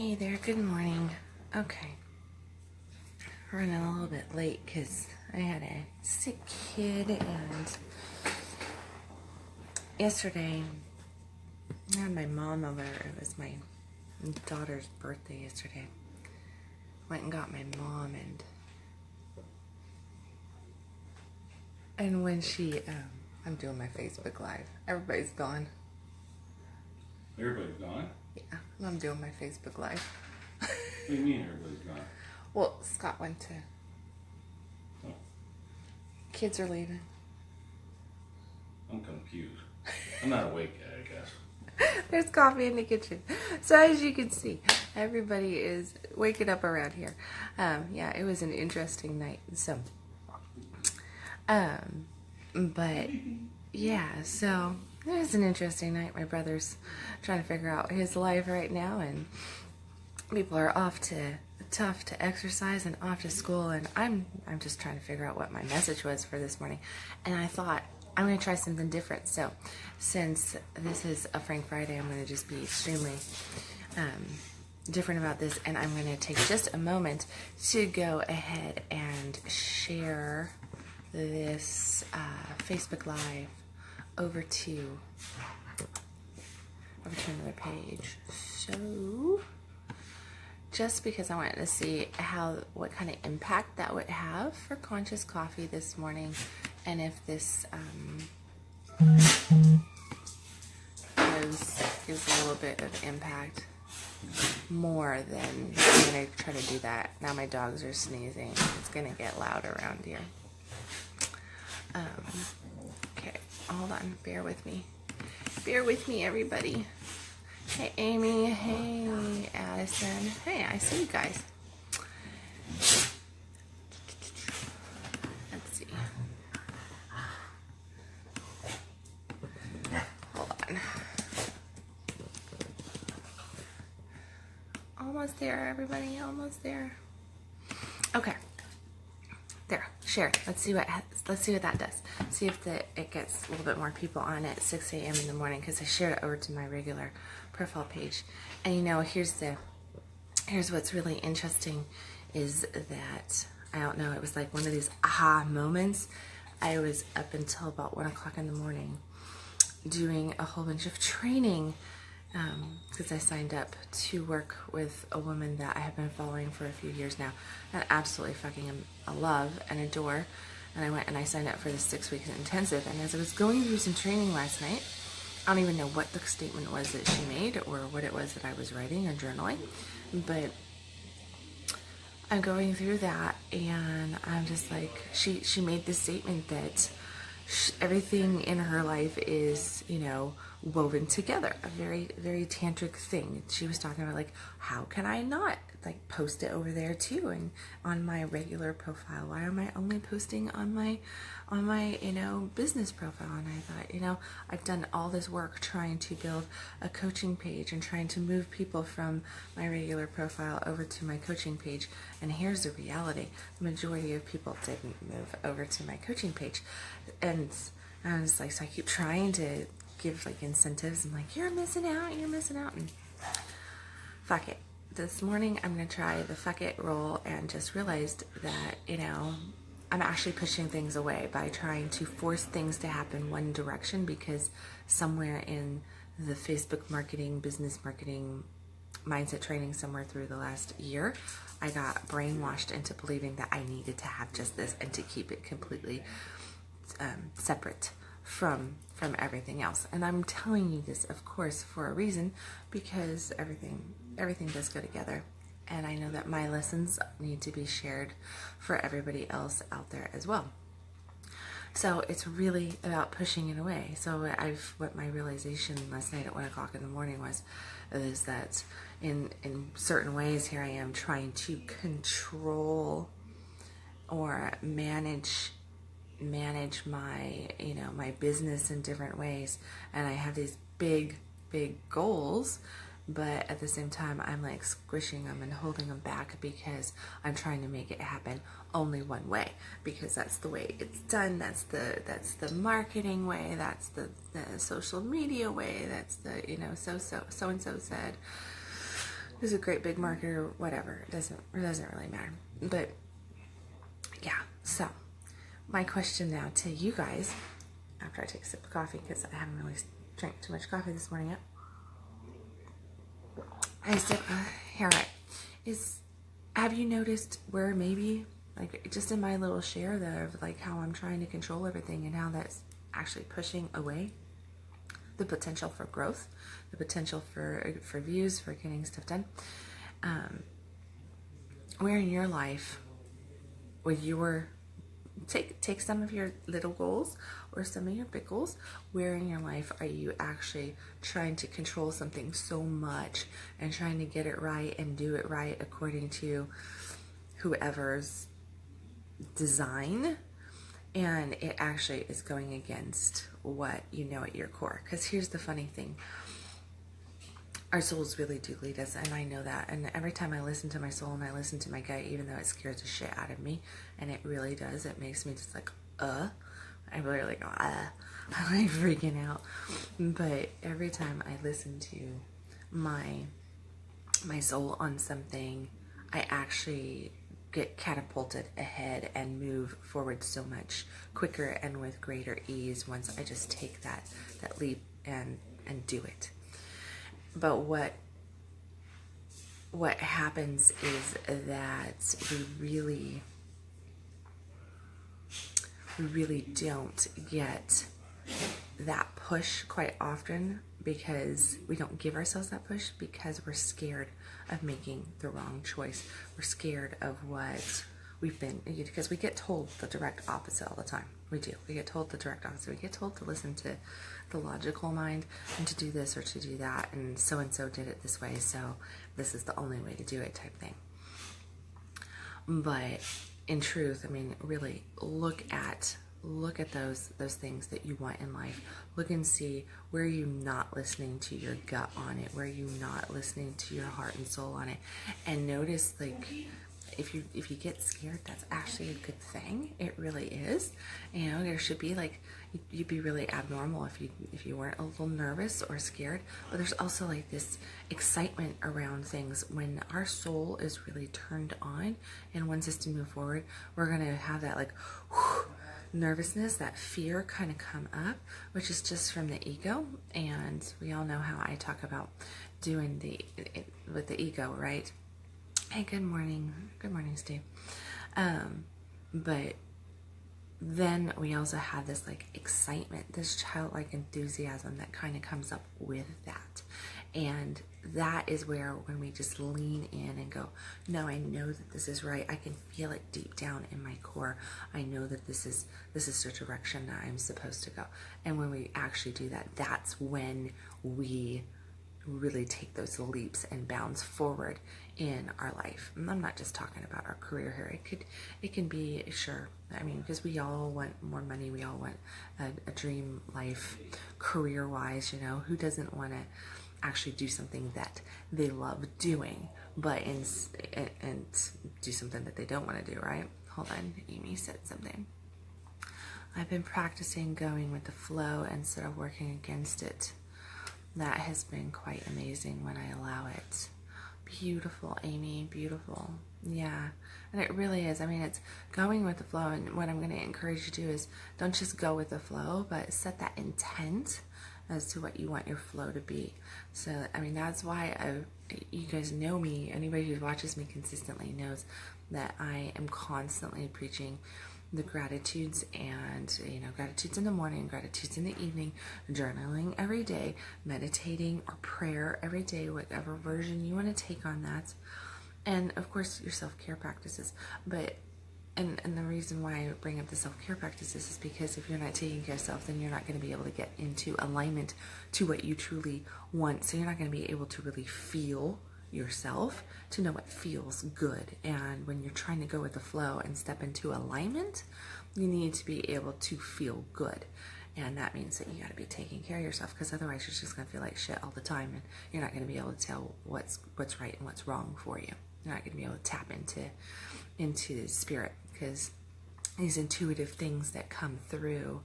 Hey there, good morning. Okay, running a little bit late because I had a sick kid, and yesterday I had my mom over. It was my daughter's birthday yesterday. Went and got my mom, and when she, I'm doing my Facebook Live. Everybody's gone. Everybody's gone? Yeah, I'm doing my Facebook Live. What do you mean everybody's gone? Well, Scott went to. Oh, Kids are leaving. I'm confused. I'm not awake yet, I guess. There's coffee in the kitchen. So as you can see, everybody is waking up around here. Yeah, it was an interesting night. So, but yeah, so it was an interesting night. My brother's trying to figure out his life right now, and people are off to exercise and off to school, and I'm just trying to figure out what my message was for this morning. And I thought I'm going to try something different. So since this is a Frank Friday, I'm going to just be extremely different about this, and I'm going to take just a moment to go ahead and share this Facebook Live over to another page. So just because I wanted to see what kind of impact that would have for Conscious Coffee this morning, and if this gives a little bit of impact more than I'm going to try to do that. Now my dogs are sneezing. It's going to get loud around here. Okay, hold on. Bear with me. Bear with me, everybody. Hey, Amy. Hey, Addison. Hey, I see you guys. Let's see. Hold on. Almost there, everybody. Almost there. Okay. There. Share it. Let's see what that does. See if it gets a little bit more people on at 6 a.m. in the morning, because I shared it over to my regular profile page. And here's what's really interesting is that, I don't know, it was like one of these aha moments. I was up until about 1 o'clock in the morning doing a whole bunch of training, because I signed up to work with a woman that I have been following for a few years now, and absolutely fucking love and adore. And I went and I signed up for the 6 weeks intensive. And as I was going through some training last night, I don't even know what the statement was that she made or what it was that I was writing or journaling, but I'm going through that, and I'm just like, she made this statement that everything in her life is, woven together, a very, very tantric thing. She was talking about, like, how can I not, like, post it over there too, and on my regular profile? Why am I only posting on my business profile? And I thought, I've done all this work trying to build a coaching page and trying to move people from my regular profile over to my coaching page, and here's the reality: the majority of people didn't move over to my coaching page. And I was like, so I keep trying to give, like, incentives. I'm like, you're missing out, and fuck it. This morning I'm gonna try the fuck it roll, and just realized that I'm actually pushing things away by trying to force things to happen one direction, because somewhere in the Facebook marketing, business marketing, mindset training, somewhere through the last year, I got brainwashed into believing that I needed to have just this and to keep it completely separate from everything else. And I'm telling you this, of course, for a reason, because everything does go together, and I know that my lessons need to be shared for everybody else out there as well. So it's really about pushing it away. So what my realization last night at 1 o'clock in the morning is that in certain ways, here I am trying to control or manage my my business in different ways, and I have these big goals, but at the same time I'm like squishing them and holding them back, because I'm trying to make it happen only one way, because that's the way it's done, that's the marketing way, that's the social media way, that's the so and so said, who's a great big marketer, whatever. It doesn't really matter. But yeah, so my question now to you guys, after I take a sip of coffee, because I haven't really drank too much coffee this morning yet. I said, right, have you noticed where maybe, like, just in my little share there of like how I'm trying to control everything and how that's actually pushing away the potential for growth, the potential for views, for getting stuff done. Where in your life would your take some of your little goals or some of your big goals, where in your life are you actually trying to control something so much and trying to get it right and do it right according to whoever's design, and it actually is going against what you know at your core? Because here's the funny thing, our souls really do lead us, and I know that. And every time I listen to my soul and I listen to my gut, even though it scares the shit out of me, and it really does, it makes me just like, I really like, I'm like freaking out. But every time I listen to my soul on something, I actually get catapulted ahead and move forward so much quicker and with greater ease once I just take that leap and do it. But what happens is that we really don't get that push quite often, because we don't give ourselves that push because we're scared of making the wrong choice. We're scared of what because we get told the direct opposite all the time. We do. We get told the direct opposite. We get told to listen to the logical mind and to do this or to do that, and so did it this way, so this is the only way to do it type thing. But in truth, I mean, really look at those things that you want in life. Look and see where you're not listening to your gut on it, where you're not listening to your heart and soul on it, and notice, like, if you get scared, that's actually a good thing. It really is. You know, there should be, like, you'd be really abnormal if you weren't a little nervous or scared. But there's also like this excitement around things. When our soul is really turned on and wants us to move forward, we're gonna have that like nervousness, that fear kind of come up, which is just from the ego. And we all know how I talk about doing with the ego, right? Hey, good morning. Good morning, Steve. But then we also have this like excitement, this childlike enthusiasm that kind of comes up with that. And that is where, when we just lean in and go, no, I know that this is right. I can feel it deep down in my core. I know that this is the direction that I'm supposed to go. And when we actually do that, that's when we really take those leaps and bounds forward in our life. And I'm not just talking about our career here. It can be, sure, I mean, because we all want more money. We all want a dream life career wise, you know. Who doesn't want to actually do something that they love doing, but and do something that they don't want to do, right? Hold on, Amy said something. I've been practicing going with the flow instead of working against it. That has been quite amazing when I allow it. Beautiful, Amy, beautiful. Yeah, and it really is. I mean, it's going with the flow, and what I'm going to encourage you to do is don't just go with the flow, but set that intent as to what you want your flow to be. So, I mean, that's why you guys know me. Anybody who watches me consistently knows that I am constantly preaching the gratitudes, and gratitudes in the morning, gratitudes in the evening, journaling every day, meditating or prayer every day, whatever version you want to take on that, and of course your self-care practices. But and the reason why I bring up the self-care practices is because if you're not taking care of yourself, then you're not going to be able to get into alignment to what you truly want. So you're not going to be able to really feel yourself, to know what feels good. And when you're trying to go with the flow and step into alignment, you need to be able to feel good. And that means that you got to be taking care of yourself, because otherwise you're just going to feel like shit all the time, and you're not going to be able to tell what's right and what's wrong for you. You're not going to be able to tap into spirit, because these intuitive things that come through,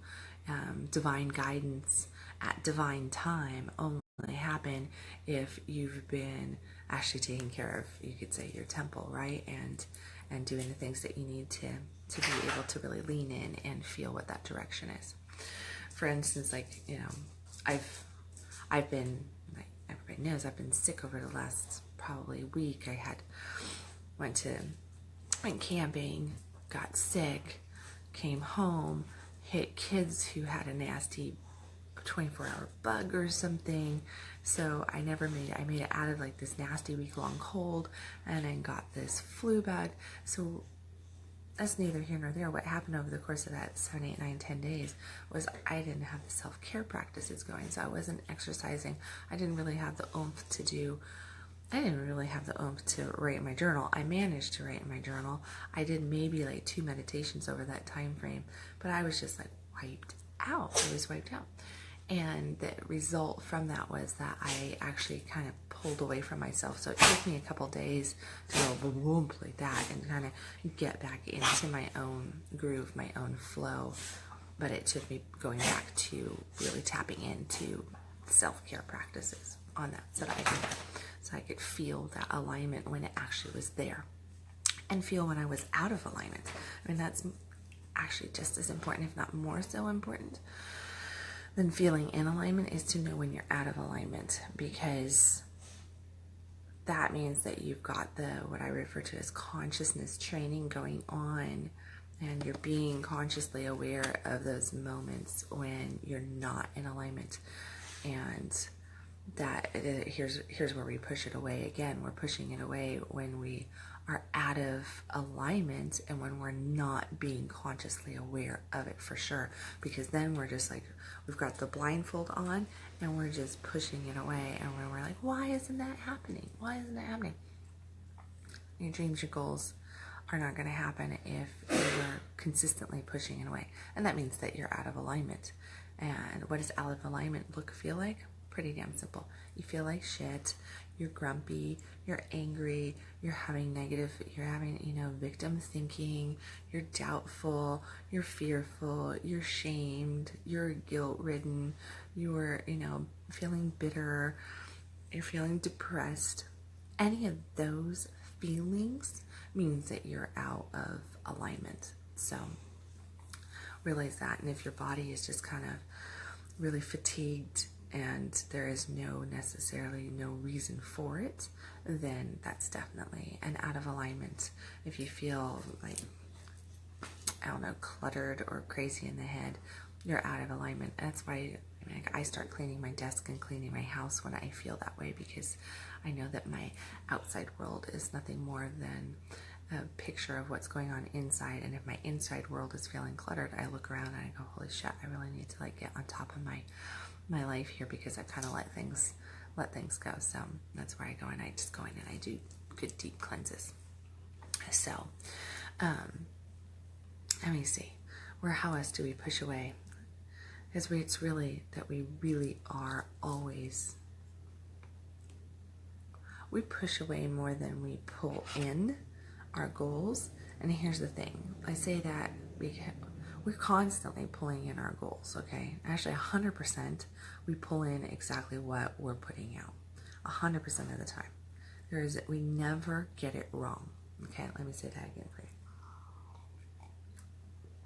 divine guidance at divine time, only happen happen if you've been actually taking care of, you could say, your temple, right? And doing the things that you need to be able to really lean in and feel what that direction is. For instance, like, you know, I've been, like everybody knows, I've been sick over the last probably week. I went camping, got sick, came home, hit kids who had a nasty 24-hour bug or something. So I made it out of like this nasty week-long cold, and then got this flu bug. So that's neither here nor there. What happened over the course of that 7, 8, 9, 10 days was I didn't have the self-care practices going. So I wasn't exercising. I didn't really have the oomph to write in my journal. I managed to write in my journal. I did maybe like 2 meditations over that time frame, but I was just like wiped out. I was wiped out. And the result from that was that I actually kind of pulled away from myself. So it took me a couple days to go boom like that and kind of get back into my own groove, my own flow. But it took me going back to really tapping into self-care practices on that, so I could feel that alignment when it actually was there, and feel when I was out of alignment. I mean, that's actually just as important, if not more so important, than feeling in alignment, is to know when you're out of alignment, because that means that you've got what I refer to as consciousness training going on, and you're being consciously aware of those moments when you're not in alignment. And that here's where we push it away again. We're pushing it away when we are out of alignment and when we're not being consciously aware of it, for sure. Because then we're just like, we've got the blindfold on and we're just pushing it away, and we're like, why isn't that happening? Why isn't that happening? Your dreams, your goals are not going to happen if you're consistently pushing it away. And that means that you're out of alignment. And what does out of alignment feel like? Pretty damn simple. You feel like shit, you're grumpy, you're angry, you're having victim thinking, you're doubtful, you're fearful, you're shamed, you're guilt-ridden, you're, feeling bitter, you're feeling depressed. Any of those feelings means that you're out of alignment. So realize that. And if your body is just kind of really fatigued and there is necessarily no reason for it, then that's definitely an out of alignment. If you feel like, cluttered or crazy in the head, you're out of alignment. That's why I start cleaning my desk and cleaning my house when I feel that way, because I know that my outside world is nothing more than a picture of what's going on inside. And if my inside world is feeling cluttered, I look around and I go, holy shit, I really need to get on top of my life here, because I kind of let things go. So that's where I go, and I just go in and I do good deep cleanses. So let me see, how else do we push away? Because it's really that we really are always, we push away more than we pull in our goals. And here's the thing, I say that we're constantly pulling in our goals, okay? Actually, 100% we pull in exactly what we're putting out, 100% of the time. We never get it wrong, okay? Let me say that again for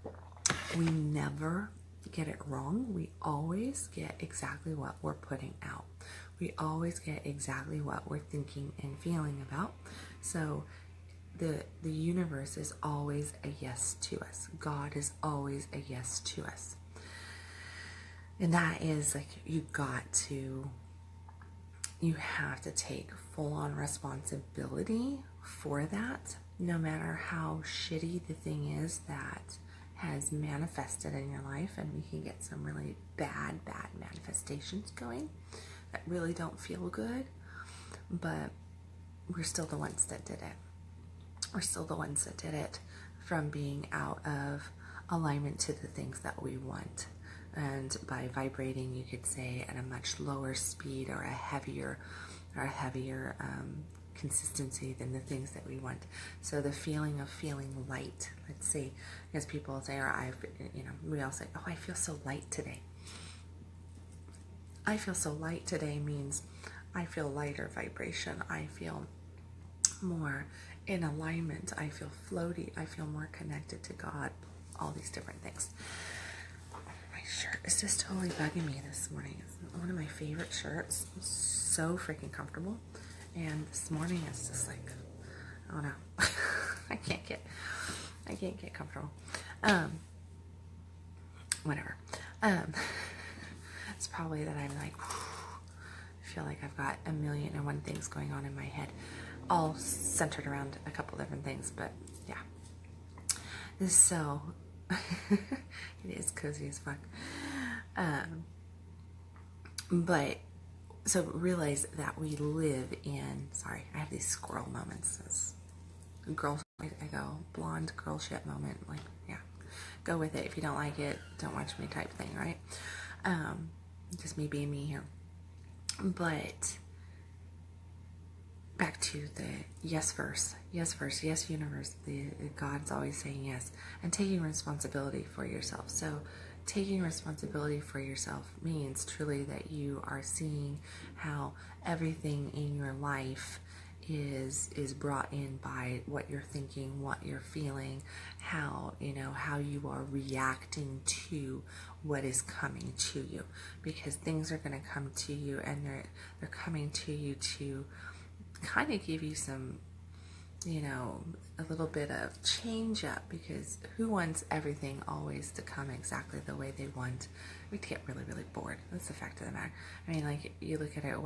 you. We never get it wrong. We always get exactly what we're putting out. We always get exactly what we're thinking and feeling about. So the universe is always a yes to us. God is always a yes to us. And that is you have to take full-on responsibility for that, no matter how shitty the thing is that has manifested in your life. And we can get some really bad manifestations going that really don't feel good, but we're still the ones that did it. We're still the ones that did it from being out of alignment to the things that we want. And by vibrating, you could say, at a much lower speed or a heavier consistency than the things that we want. So the feeling of feeling light, let's see, because people say, we all say, oh, I feel so light today. I feel so light today means I feel lighter vibration. I feel more in alignment. I feel floaty. I feel more connected to God. All these different things. My shirt is just totally bugging me this morning. It's one of my favorite shirts. It's so freaking comfortable. And this morning it's just like, oh no, I can't get comfortable. Whatever. It's probably that I'm like, I feel like I've got a million and one things going on in my head, all centered around a couple different things, but yeah. So, it is cozy as fuck. But, so realize that we live in, sorry, I have these squirrel moments. This girl, I go, blonde girl shit moment, like, yeah. Go with it. If you don't like it, don't watch me type thing, right? Just me being me here. But back to the yes verse, yes universe. God's always saying yes, and taking responsibility for yourself. So taking responsibility for yourself means truly that you are seeing how everything in your life is brought in by what you're thinking, what you're feeling, how you are reacting to what is coming to you, because things are going to come to you, and they're coming to you to kind of give you some, a little bit of change up, because who wants everything always to come exactly the way they want? We'd get really, really bored. That's the fact of the matter. I mean, like, you look at it,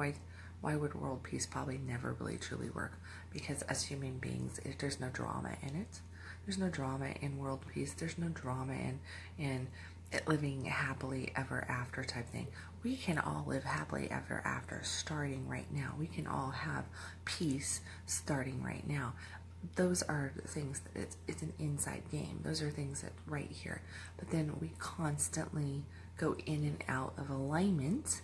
why would world peace probably never really truly work? Because as human beings, there's no drama in it. There's no drama in world peace. There's no drama in it living happily ever after type thing. We can all live happily ever after starting right now. We can all have peace starting right now. Those are things that it's an inside game. Those are things that right here. But then we constantly go in and out of alignment.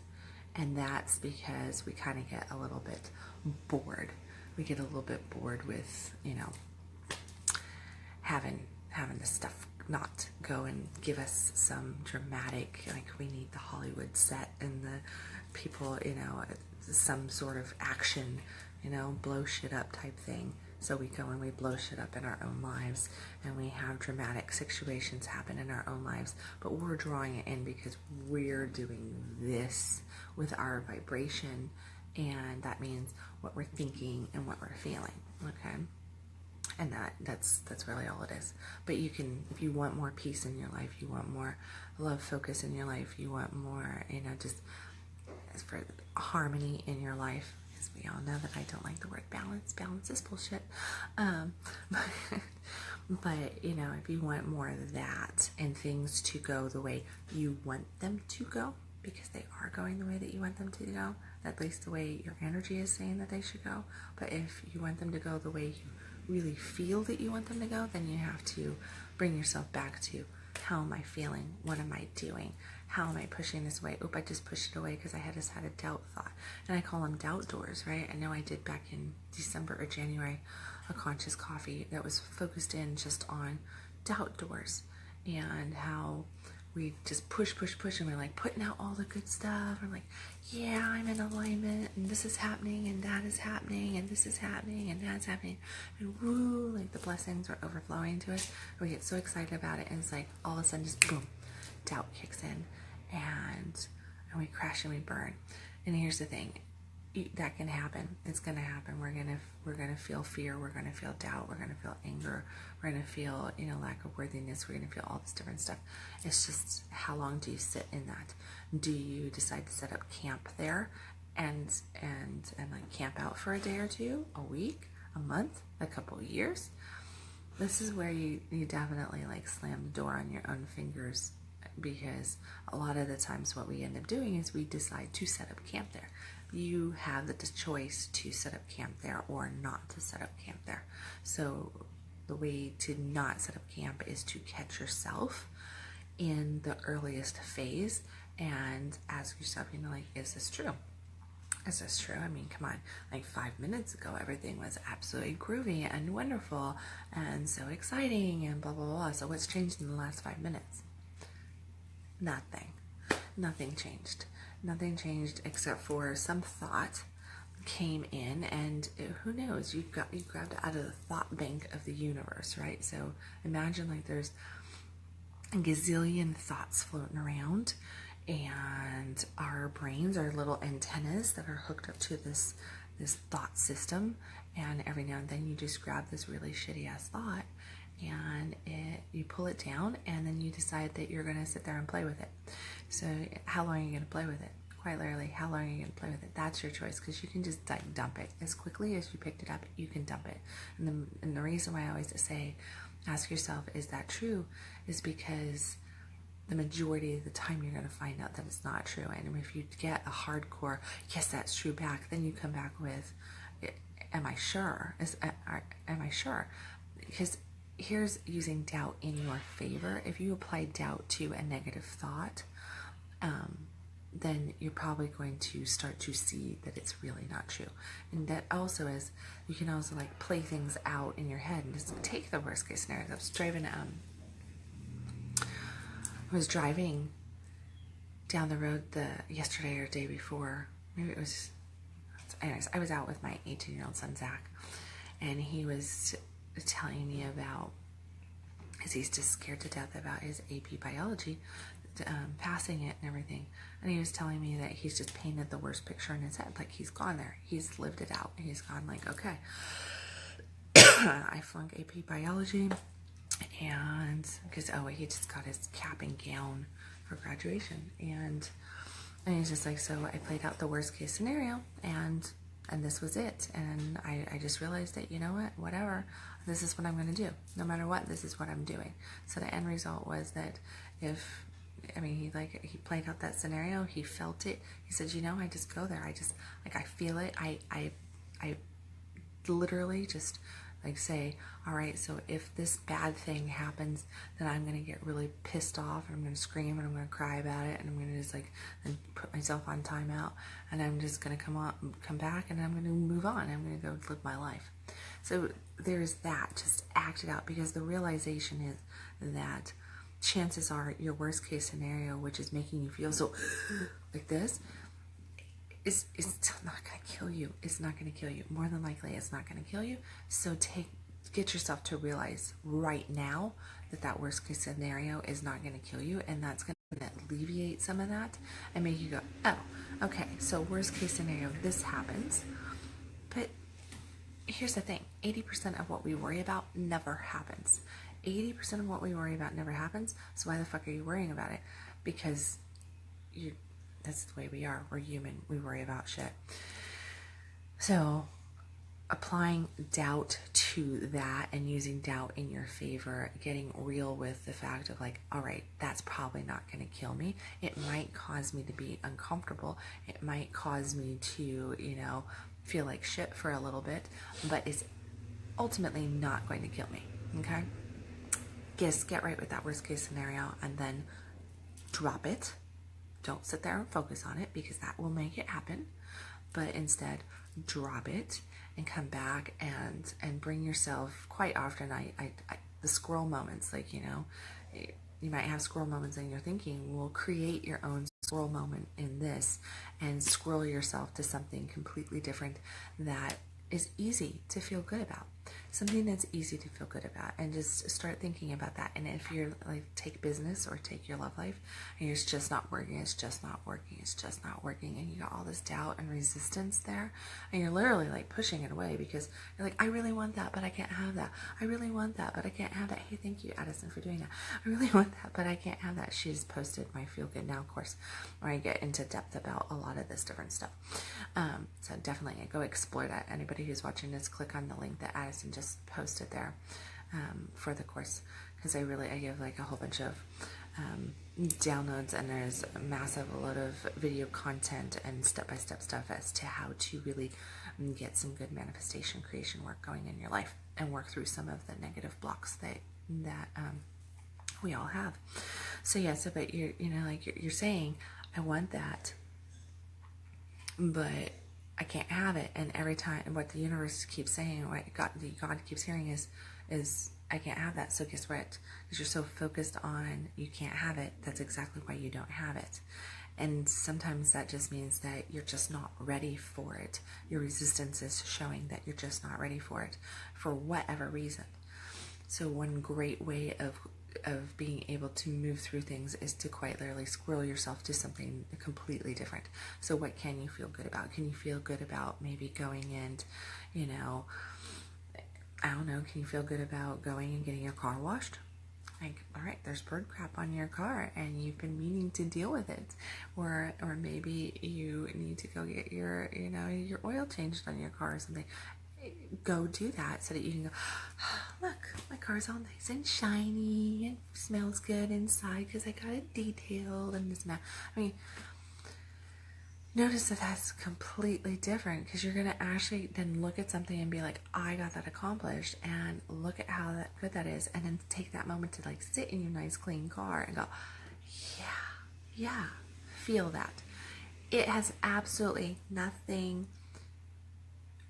And that's because we kind of get a little bit bored. We get a little bit bored with, having this stuff not go and give us some dramatic, like we need the Hollywood set and the people, some sort of action, blow shit up type thing. So we go and we blow shit up in our own lives, and we have dramatic situations happen in our own lives, but we're drawing it in because we're doing this with our vibration, and that means what we're thinking and what we're feeling, okay? And that's really all it is. But you can, if you want more peace in your life, you want more love focus in your life, you want more, just as for harmony in your life, because we all know that I don't like the word balance. Balance is bullshit. But if you want more of that and things to go the way you want them to go, because they are going the way that you want them to go, at least the way your energy is saying that they should go. But if you want them to go the way you really feel that you want them to go, then you have to bring yourself back to, how am I feeling? What am I doing? How am I pushing this away? Oop, I just pushed it away because I just had a doubt thought. And I call them doubt doors, right? I know I did back in December or January a conscious coffee that was focused in just on doubt doors, and how we just push, and we're like putting out all the good stuff. We're like, yeah, I'm in alignment, and this is happening, and that is happening, and this is happening, and that's happening, and woo, like the blessings are overflowing to us. We get so excited about it, and it's like all of a sudden, just boom, doubt kicks in, and we crash and we burn. And here's the thing. That can happen. It's gonna happen. We're gonna feel fear. We're gonna feel doubt. We're gonna feel anger. We're gonna feel lack of worthiness. We're gonna feel all this different stuff. It's just, how long do you sit in that? Do you decide to set up camp there and like camp out for a day or two, a week, a month, a couple of years? This is where you definitely like slam the door on your own fingers, because a lot of the times what we end up doing is we decide to set up camp there. You have the choice to set up camp there or not to set up camp there. So the way to not set up camp is to catch yourself in the earliest phase and ask yourself, like, is this true? Is this true? I mean, come on, like 5 minutes ago, everything was absolutely groovy and wonderful and so exciting and blah, blah, blah. So what's changed in the last 5 minutes? Nothing. Nothing changed. Nothing changed except for some thought came in, and who knows, you grabbed it out of the thought bank of the universe, right? So imagine like there's a gazillion thoughts floating around, and our brains are little antennas that are hooked up to this thought system, and every now and then you just grab this really shitty ass thought and you pull it down, and then you decide that you're going to sit there and play with it. So how long are you going to play with it? Quite literally, how long are you going to play with it? That's your choice, because you can just like dump it as quickly as you picked it up. You can dump it. And the reason why I always say ask yourself, is that true, is because the majority of the time you're going to find out that it's not true. And if you get a hardcore yes that's true back, then you come back with am I sure? Am I sure? Because here's using doubt in your favor. If you apply doubt to a negative thought, then you're probably going to start to see that it's really not true. And that also is, you can also like play things out in your head and just take the worst case scenario. I was driving down the road yesterday or day before, maybe it was, anyways, I was out with my 18-year-old son, Zach, and he was telling me about, because he's just scared to death about his AP biology, passing it and everything. And he was telling me that he's just painted the worst picture in his head. Like, he's gone there. He's lived it out. He's gone like, okay, I flunked AP biology, and because, he just got his cap and gown for graduation. And he's just like, so I played out the worst case scenario, and this was it. And I just realized that, you know what, whatever, this is what I'm going to do. No matter what, this is what I'm doing. So the end result was that he played out that scenario. He felt it. He said, I just go there. I just, I feel it. I literally just say, all right, so if this bad thing happens, then I'm going to get really pissed off, and I'm going to scream, and I'm going to cry about it, and I'm going to just and put myself on timeout, and I'm just going to come back, and I'm going to move on. I'm going to go live my life. So there's that. Just act it out, because the realization is that chances are your worst case scenario, which is making you feel so like this, is still not going to kill you. It's not going to kill you. More than likely, it's not going to kill you. So get yourself to realize right now that worst case scenario is not going to kill you, and that's going to alleviate some of that and make you go, oh, okay, so worst case scenario, this happens. But here's the thing, 80% of what we worry about never happens. 80% of what we worry about never happens. So why the fuck are you worrying about it? Because that's the way we are. We're human. We worry about shit. So applying doubt to that and using doubt in your favor, getting real with the fact of all right, that's probably not going to kill me. It might cause me to be uncomfortable. It might cause me to, feel like shit for a little bit, but it's ultimately not going to kill me. Okay? Just get right with that worst case scenario and then drop it. Don't sit there and focus on it, because that will make it happen. But instead, drop it and come back and bring yourself. Quite often, the squirrel moments, you might have squirrel moments in your thinking. Will create your own squirrel moment in this, and squirrel yourself to something completely different that is easy to feel good about. Something that's easy to feel good about, and just start thinking about that. And if you're take business or take your love life, and it's just not working, it's just not working, it's just not working, and you got all this doubt and resistance there, and you're literally pushing it away, because you're I really want that, but I can't have that. I really want that, but I can't have that. Hey, thank you, Addison, for doing that. I really want that, but I can't have that. She's posted my Feel Good Now course, where I get into depth about a lot of this different stuff. So definitely go explore that. Anybody who's watching this, click on the link that Addison just posted there for the course, because I give a whole bunch of downloads, and there's a massive load of video content and step-by-step stuff as to how to really get some good manifestation creation work going in your life, and work through some of the negative blocks that we all have. So yeah, but you're saying, I want that, but I can't have it. And every time, what the universe keeps saying, what God keeps hearing is I can't have that. So guess what? Because you're so focused on you can't have it, that's exactly why you don't have it. And sometimes that just means that you're just not ready for it. Your resistance is showing that you're just not ready for it for whatever reason. So one great way of being able to move through things is to quite literally squirrel yourself to something completely different. So what can you feel good about? Can you feel good about maybe going and, you know, I don't know, can you feel good about going and getting your car washed? Like, all right, there's bird crap on your car and you've been meaning to deal with it. Or maybe you need to go get your, you know, your oil changed on your car or something. Go do that so that you can go, look, my car's all nice and shiny and smells good inside because I got it detailed and this and that. I mean, notice that that's completely different because you're going to actually then look at something and be like, I got that accomplished and look at how good that is. And then take that moment to like sit in your nice clean car and go, yeah, feel that. It has absolutely nothing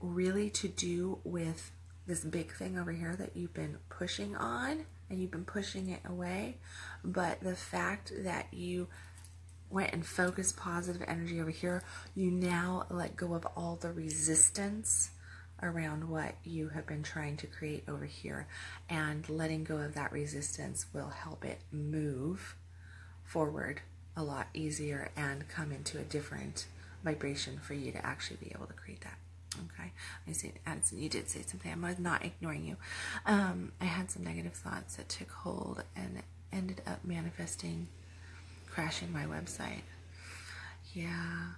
really to do with this big thing over here that you've been pushing on and you've been pushing it away, but the fact that you went and focused positive energy over here, you now let go of all the resistance around what you have been trying to create over here, and letting go of that resistance will help it move forward a lot easier and come into a different vibration for you to actually be able to create that. Okay, I see, Addison, you did say something. I'm not ignoring you. I had some negative thoughts that took hold and ended up manifesting crashing my website. Yeah.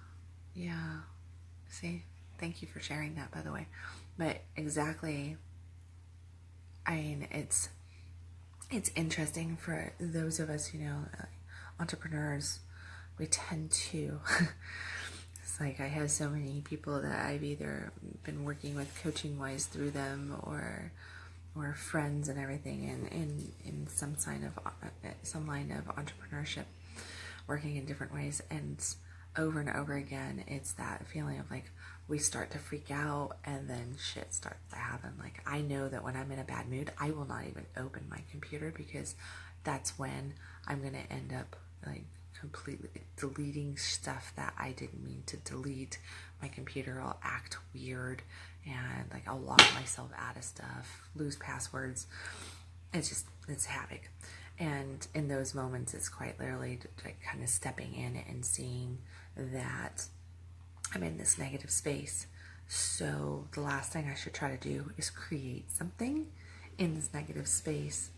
See, thank you for sharing that, by the way. But exactly, I mean, it's interesting for those of us, you know, entrepreneurs. We tend to it's like I have so many people that I've either been working with coaching wise through them or friends and everything in some line of entrepreneurship, working in different ways, and over and over again it's that feeling of like we start to freak out and then shit starts to happen. Like, I know that when I'm in a bad mood, I will not even open my computer because that's when I'm going to end up like completely deleting stuff that I didn't mean to delete. My computer will act weird and like I'll lock myself out of stuff, lose passwords. It's havoc. And in those moments, it's quite literally like kind of stepping in and seeing that I'm in this negative space. So the last thing I should try to do is create something in this negative space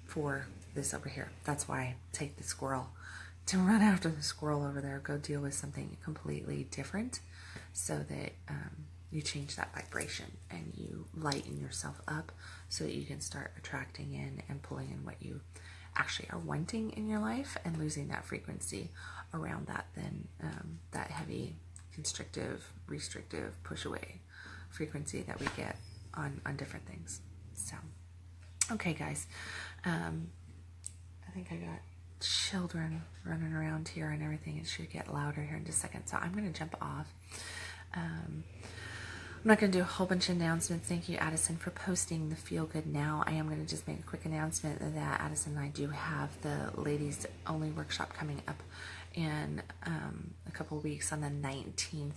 for this over here. That's why I take the squirrel to run after the squirrel over there, go deal with something completely different so that you change that vibration and you lighten yourself up so that you can start attracting in and pulling in what you actually are wanting in your life, and losing that frequency around that then that heavy constrictive, restrictive, push away frequency that we get on different things. So, okay guys, I think I got children running around here and everything. It should get louder here in just a second, so I'm going to jump off. I'm not going to do a whole bunch of announcements. Thank you, Addison, for posting the Feel Good Now. I am going to just make a quick announcement that Addison and I do have the ladies only workshop coming up in a couple weeks on the 19th,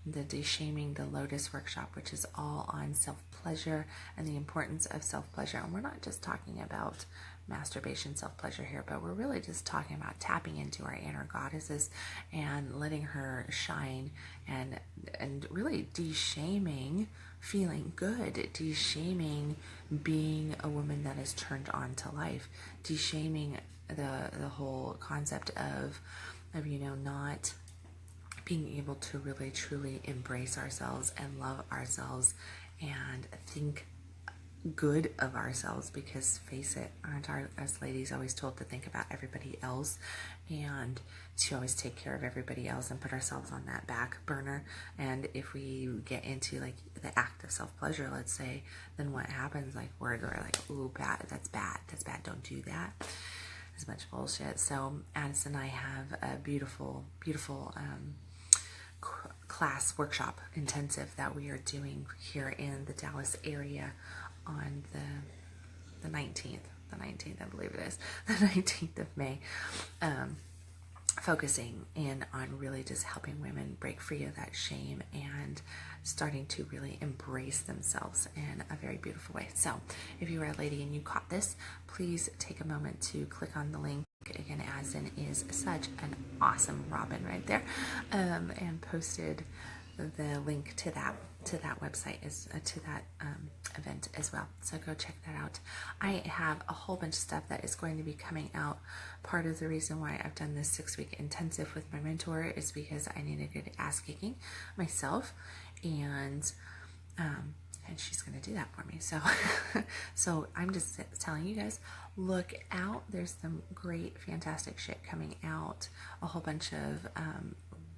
the De-Shaming the Lotus workshop, which is all on self-pleasure and the importance of self-pleasure. And we're not just talking about masturbation self-pleasure here, but we're really just talking about tapping into our inner goddesses and letting her shine, and really de-shaming feeling good, de-shaming being a woman that is turned on to life, de-shaming the whole concept of you know, not being able to really truly embrace ourselves and love ourselves and think good of ourselves, because face it, aren't us ladies always told to think about everybody else and to always take care of everybody else and put ourselves on that back burner? And if we get into like the act of self-pleasure, let's say, then what happens? Like we're like, ooh, that's bad, don't do that. As much bullshit. So Addison and I have a beautiful class workshop intensive that we are doing here in the Dallas area on the 19th, I believe it is, the 19th of May. focusing in on really just helping women break free of that shame and starting to really embrace themselves in a very beautiful way. So if you are a lady and you caught this, please take a moment to click on the link. Again, Asden is such an awesome Robin right there, and posted the link to that website to that event as well. So go check that out. I have a whole bunch of stuff that is going to be coming out. Part of the reason why I've done this 6-week intensive with my mentor is because I need a good ass kicking myself, and she's going to do that for me. So so I'm just telling you guys, look out. There's some great, fantastic shit coming out. A whole bunch of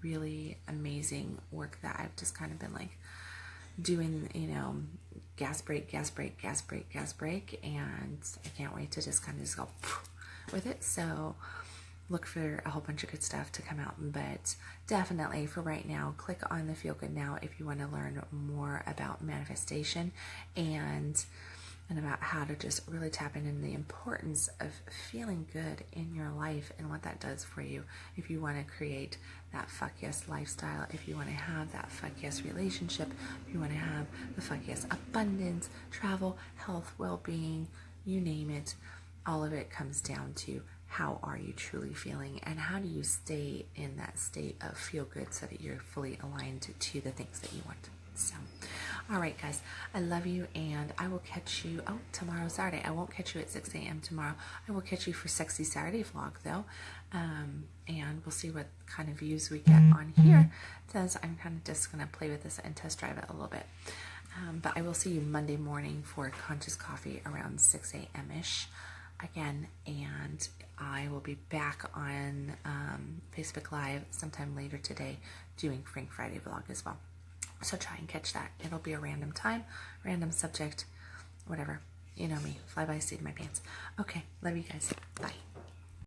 really amazing work that I've just kind of been like doing, you know, gas break, gas break, gas break, gas break, and I can't wait to just kind of just go with it. So look for a whole bunch of good stuff to come out, but definitely for right now, click on the Feel Good Now if you want to learn more about manifestation and about how to just really tap into the importance of feeling good in your life and what that does for you. If you want to create that fuck yes lifestyle, if you want to have that fuck yes relationship, if you want to have the fuck yes abundance, travel, health, well-being, you name it, all of it comes down to how are you truly feeling and how do you stay in that state of feel good so that you're fully aligned to the things that you want. So, all right, guys, I love you, and I will catch you, tomorrow, Saturday. I won't catch you at 6 a.m. tomorrow. I will catch you for Sexy Saturday vlog, though, and we'll see what kind of views we get on here, since I'm kind of just going to play with this and test drive it a little bit. But I will see you Monday morning for Conscious Coffee around 6 a.m.-ish again, and I will be back on Facebook Live sometime later today doing Frank Friday vlog as well. So try and catch that. It'll be a random time, random subject, whatever. You know me, fly by seat of my pants. Okay, love you guys. Bye.